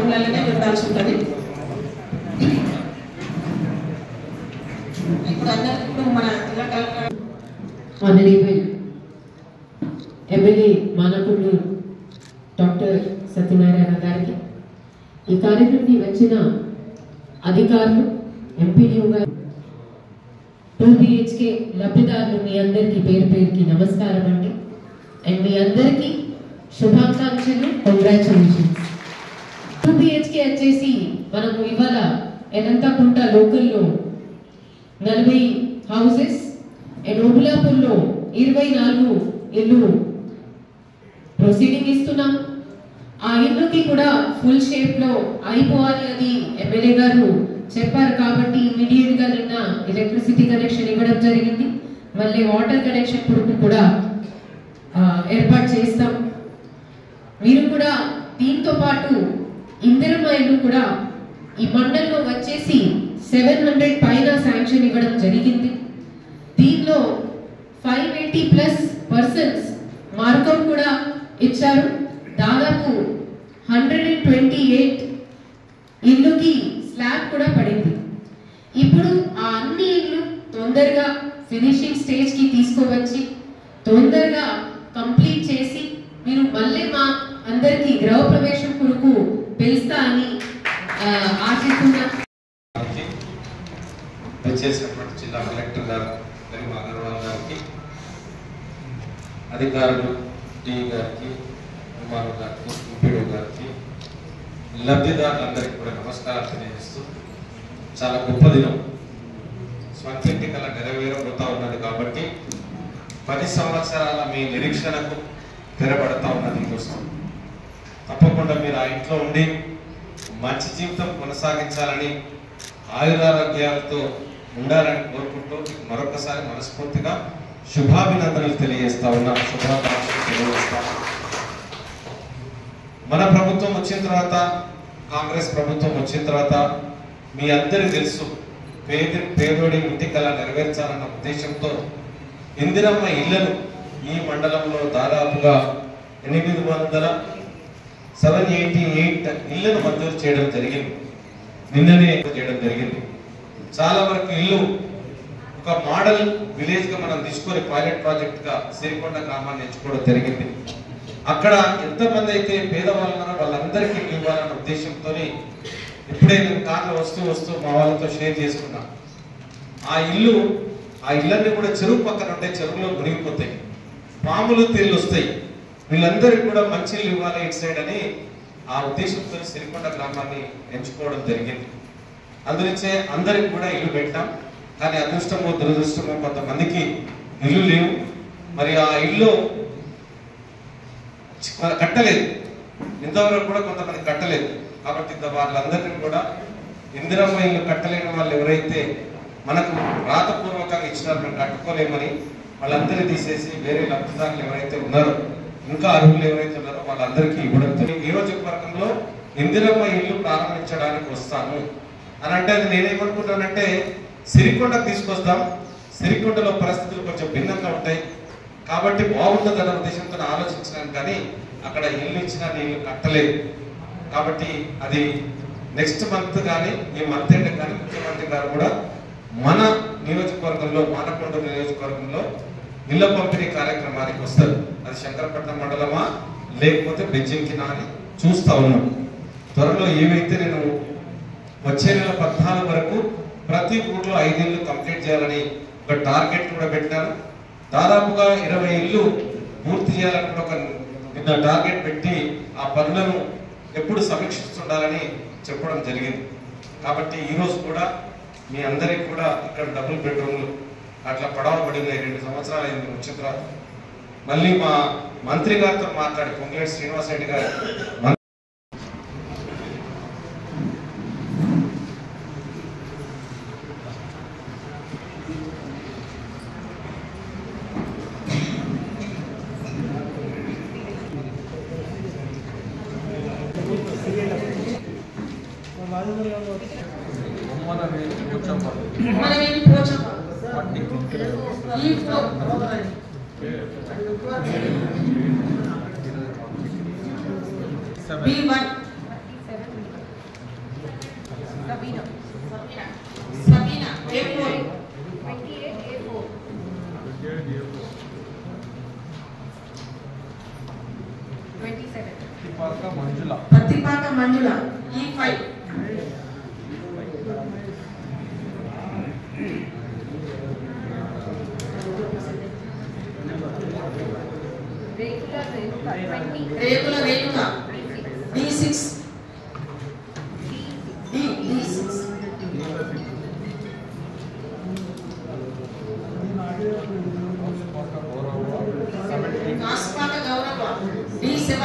రూమ్లలోనే పెట్టాల్సి ఉంటుంది. ఇప్పుడు అందరికీ మన జిల్లా collector honourable MLA Manakonda doctor Satyanarayana గారికి, ఈ కార్యక్రమానికి వచ్చిన అధికారులు, ఎంపీడీఓ గారు, 2 BHK లబ్ధిదారులు మీ అందరికీ పేరు పేరుకి నమస్కారం అండి. అండ్ మీ అందరికీ శుభాకాంక్షలు, కంగ్రాచులేషన్స్. 2 BHK వచ్చేసి మనము ఇవాళ ఎలంతకుంట లోకల్లో 40 హౌసెస్ అండ్ ఓబులాపూర్లో 24 ఇల్లు ప్రొసీడింగ్ ఇస్తున్నాం. ఆ ఇల్లుకి కూడా ఫుల్ షేప్ లో అయిపోవాలి అని ఎమ్మెల్యే గారు చెప్పారు కాబట్టి ఇమీడియట్ గా నిన్న ఎలక్ట్రిసిటీ కనెక్షన్ ఇవ్వడం జరిగింది. మళ్ళీ వాటర్ కనెక్షన్ కొరకు కూడా ఏర్పాటు చేస్తాం. మీరు కూడా దీంతో పాటు ఇందిరమ్మ ఇల్లు కూడా ఈ మండలంలో వచ్చేసి 700 పైన శాంక్షన్ ఇవ్వడం జరిగింది. దీనిలో 580+ పర్సన్స్ మార్కం కూడా ఇచ్చారు. దాదాపు 128 ఇల్లుకి స్లాబ్ కూడా పడింది. ఇప్పుడు ఆ అన్ని ఇల్లు తొందరగా ఫినిషింగ్ స్టేజ్ కి తీసుకువచ్చి తొందరగా కంప్లీట్ చేసి మీరు మళ్ళీ మా అందరికి గృహ ప్రవేశం కొరకు పిలుస్తా అని ఆశిస్తున్నాను. జిల్లా కలెక్టర్ గారు గారికి, అధికారులు, డి గారికి, కుమారు గారికి, ఎంపీడీ గారికి, లబ్ధిదారులందరికీ కూడా నమస్కారాలు తెలియజేస్తూ, చాలా గొప్ప దినం. స్వంత ఇంటి కళ నెరవేరబోతా ఉన్నది కాబట్టి 10 సంవత్సరాల మీ నిరీక్షణకు తెరబడతా ఉన్నది. కోసం తప్పకుండా మీరు ఆ ఇంట్లో ఉండి మంచి జీవితం కొనసాగించాలని, ఆయురారోగ్యాలతో ఉండాలని కోరుకుంటూ మరొకసారి మనస్ఫూర్తిగా శుభాభినందనలు తెలియజేస్తా ఉన్నా, శుభాకాంక్షలు తెలియజేస్తా. మన ప్రభుత్వం వచ్చిన తర్వాత, కాంగ్రెస్ ప్రభుత్వం వచ్చిన తర్వాత మీ అందరికీ తెలుసు, పేదోడి ఇంటి కళ నెరవేర్చాలన్న ఉద్దేశంతో ఇందిరమ్మ ఇళ్లను ఈ మండలంలో దాదాపుగా 788 ఇళ్లను మంజూరు చేయడం జరిగింది. నిన్ననే చేయడం జరిగింది. చాలా వరకు ఇల్లు ఒక మోడల్ విలేజ్ గా మనం తీసుకొని పైలట్ ప్రాజెక్ట్ గా సిరికొండ గ్రామాన్ని ఎంచుకోవడం జరిగింది. అక్కడ ఎంతమంది అయితే పేదవాళ్ళు ఉన్నారో వాళ్ళందరికీ ఇవ్వాలన్న ఉద్దేశంతో ఇప్పుడే నేను కార్లో వస్తూ మా వాళ్ళతో షేర్ చేసుకున్నా. ఆ ఇళ్ళన్నీ కూడా చెరువు పక్కన ఉంటే చెరువులో మునిగిపోతాయి, పాములు తేళ్ళు వస్తాయి, వీళ్ళందరికీ కూడా మంచి ఇల్లు ఇవ్వాలి ఇటు సైడ్ అని ఆ ఉద్దేశంతో సిరికొండ గ్రామాన్ని ఎంచుకోవడం జరిగింది. అందునుంచే అందరికి కూడా ఇల్లు పెట్టాం. కానీ అదృష్టమో దురదృష్టమో కొంతమందికి ఇల్లు లేవు. మరి ఆ ఇల్లు కట్టలేదు, ఇంతవరకు కూడా కొంతమంది కట్టలేదు. కాబట్టి వాళ్ళందరినీ కూడా ఇందిరమ్మ ఇల్లు కట్టలేని వాళ్ళు ఎవరైతే మనకు రాతపూర్వకంగా ఇచ్చినారో మేము కట్టుకోలేమని వాళ్ళందరినీ తీసేసి వేరే లబ్ధిదారులు ఎవరైతే ఉన్నారో, ఇంకా అర్హులు ఎవరైతే ఉన్నారో వాళ్ళందరికీ ఇవ్వడం. నియోజకవర్గంలో ఇందిరమ్మ ఇల్లు ప్రారంభించడానికి వస్తాను అని అంటే అది నేనేమనుకుంటానంటే సిరికొండకు తీసుకొస్తాం. సిరికొండలో పరిస్థితులు కొంచెం భిన్నంగా ఉంటాయి కాబట్టి బాగుంటుందన్న ఉద్దేశంతో ఆలోచించినాను. కానీ అక్కడ ఇల్లు ఇచ్చిన ఇల్లు కట్టలేదు. కాబట్టి అది నెక్స్ట్ మంత్ కానీ ఈ మంత్ ఎండ్ కానీ ముఖ్యమంత్రి గారు కూడా మన నియోజకవర్గంలో, మానకొండ నియోజకవర్గంలో ఇళ్ల పంపిణీ కార్యక్రమానికి వస్తారు. అది శంకరపట్నం మండలమా లేకపోతే బెజ్జింకినా అని చూస్తా ఉన్నాం. త్వరలో ఏవైతే నేను వచ్చే నెల 14 వరకు ప్రతి ఊర్లో 5 ఇళ్ళు కంప్లీట్ చేయాలని ఒక టార్గెట్ కూడా పెట్టాను. దాదాపుగా 20 ఇళ్ళు పూర్తి చేయాలని ఒక నిన్న టార్గెట్ పెట్టి ఆ పనులను ఎప్పుడు సమీక్షిస్తుండాలని చెప్పడం జరిగింది. కాబట్టి ఈరోజు కూడా మీ అందరికి కూడా ఇక్కడ డబుల్ బెడ్రూమ్లు అట్లా పడవబడినాయి. 2 సంవత్సరాలు అయింది వచ్చిన తర్వాత. మళ్ళీ మా మంత్రి గారితో మాట్లాడి పొంగులేటి శ్రీనివాస్ రెడ్డి గారు B1 పత్తిపాక మంజుల E5. రేకుల రేణుక D6. D6. కాసుపాక గౌరవ D7.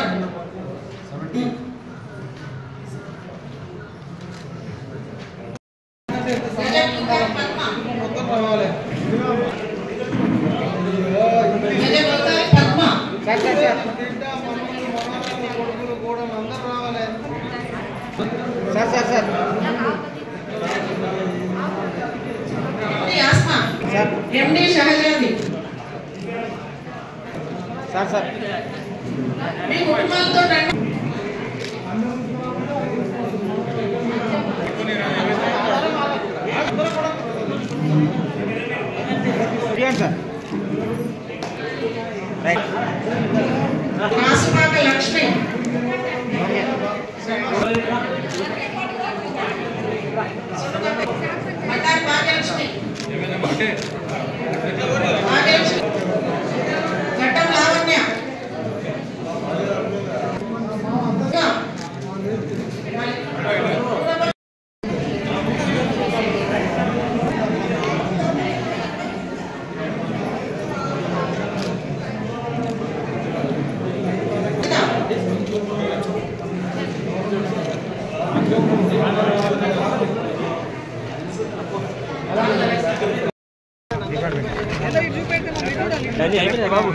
MD షహజాది సార్ మీ కుటుంబాలతో రండి. కాసుపాక లక్ష్మి మటార్ భాగ్యలక్ష్మి ఘట్టం లావణ్య బాబు